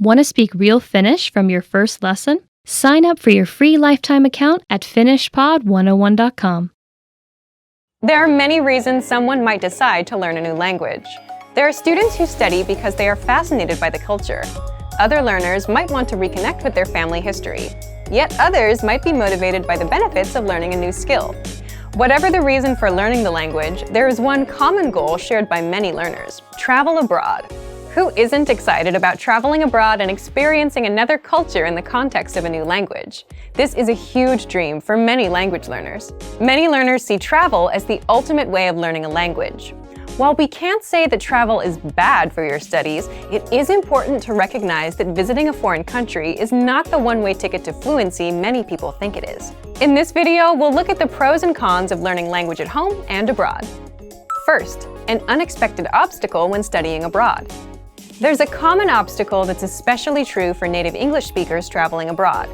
Want to speak real Finnish from your first lesson? Sign up for your free lifetime account at finishpod101.com. There are many reasons someone might decide to learn a new language. There are students who study because they are fascinated by the culture. Other learners might want to reconnect with their family history. Yet others might be motivated by the benefits of learning a new skill. Whatever the reason for learning the language, there is one common goal shared by many learners: travel abroad. Who isn't excited about traveling abroad and experiencing another culture in the context of a new language? This is a huge dream for many language learners. Many learners see travel as the ultimate way of learning a language. While we can't say that travel is bad for your studies, it is important to recognize that visiting a foreign country is not the one-way ticket to fluency many people think it is. In this video, we'll look at the pros and cons of learning language at home and abroad. First, an unexpected obstacle when studying abroad. There's a common obstacle that's especially true for native English speakers traveling abroad.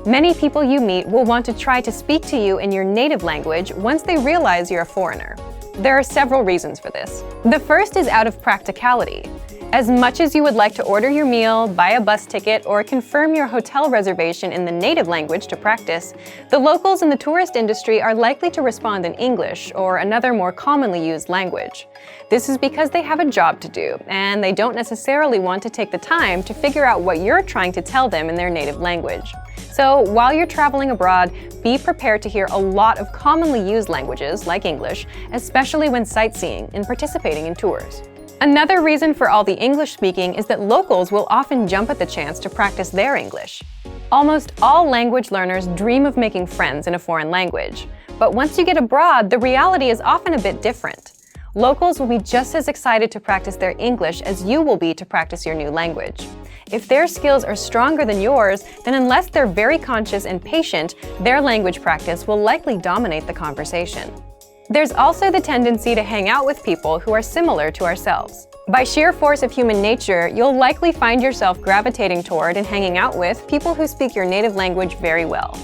Many people you meet will want to try to speak to you in your native language once they realize you're a foreigner. There are several reasons for this. The first is out of practicality. As much as you would like to order your meal, buy a bus ticket, or confirm your hotel reservation in the native language to practice, the locals in the tourist industry are likely to respond in English or another more commonly used language. This is because they have a job to do, and they don't necessarily want to take the time to figure out what you're trying to tell them in their native language. So while you're traveling abroad, be prepared to hear a lot of commonly used languages, like English, especially when sightseeing and participating in tours. Another reason for all the English speaking is that locals will often jump at the chance to practice their English. Almost all language learners dream of making friends in a foreign language. But once you get abroad, the reality is often a bit different. Locals will be just as excited to practice their English as you will be to practice your new language. If their skills are stronger than yours, then unless they're very conscious and patient, their language practice will likely dominate the conversation. There's also the tendency to hang out with people who are similar to ourselves. By sheer force of human nature, you'll likely find yourself gravitating toward and hanging out with people who speak your native language very well.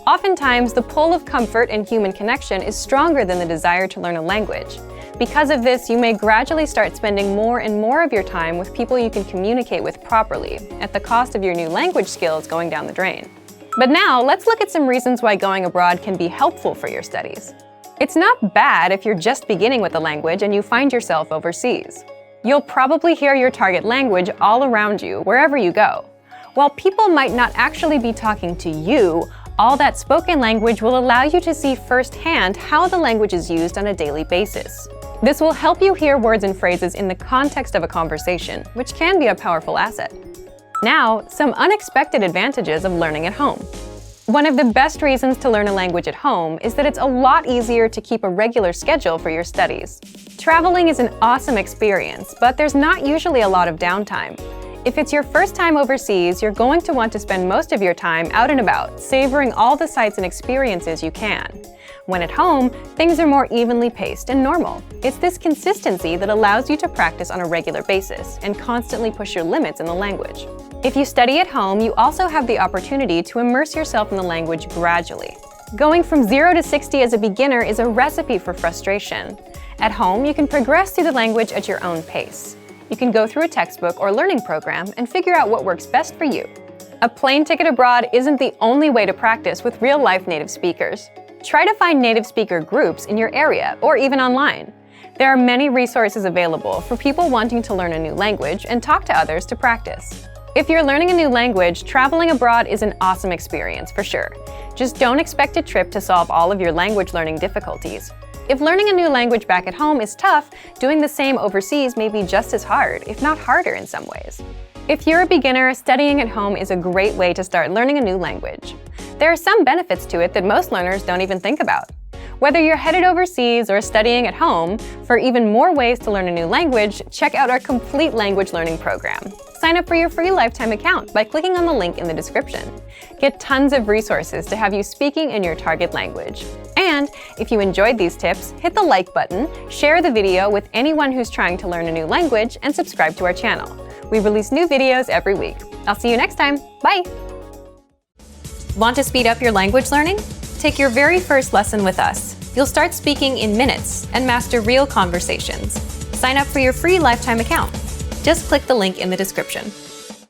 Oftentimes, the pull of comfort and human connection is stronger than the desire to learn a language. Because of this, you may gradually start spending more and more of your time with people you can communicate with properly, at the cost of your new language skills going down the drain. But now, let's look at some reasons why going abroad can be helpful for your studies. It's not bad if you're just beginning with the language and you find yourself overseas. You'll probably hear your target language all around you, wherever you go. While people might not actually be talking to you, all that spoken language will allow you to see firsthand how the language is used on a daily basis. This will help you hear words and phrases in the context of a conversation, which can be a powerful asset. Now, some unexpected advantages of learning at home. One of the best reasons to learn a language at home is that it's a lot easier to keep a regular schedule for your studies. Traveling is an awesome experience, but there's not usually a lot of downtime. If it's your first time overseas, you're going to want to spend most of your time out and about, savoring all the sights and experiences you can. When at home, things are more evenly paced and normal. It's this consistency that allows you to practice on a regular basis and constantly push your limits in the language. If you study at home, you also have the opportunity to immerse yourself in the language gradually. Going from 0 to 60 as a beginner is a recipe for frustration. At home, you can progress through the language at your own pace. You can go through a textbook or learning program and figure out what works best for you. A plane ticket abroad isn't the only way to practice with real-life native speakers. Try to find native speaker groups in your area or even online. There are many resources available for people wanting to learn a new language and talk to others to practice. If you're learning a new language, traveling abroad is an awesome experience for sure. Just don't expect a trip to solve all of your language learning difficulties. If learning a new language back at home is tough, doing the same overseas may be just as hard, if not harder in some ways. If you're a beginner, studying at home is a great way to start learning a new language. There are some benefits to it that most learners don't even think about. Whether you're headed overseas or studying at home, for even more ways to learn a new language, check out our complete language learning program. Sign up for your free lifetime account by clicking on the link in the description. Get tons of resources to have you speaking in your target language. And if you enjoyed these tips, hit the like button, share the video with anyone who's trying to learn a new language, and subscribe to our channel. We release new videos every week. I'll see you next time. Bye! Want to speed up your language learning? Take your very first lesson with us. You'll start speaking in minutes and master real conversations. Sign up for your free lifetime account. Just click the link in the description.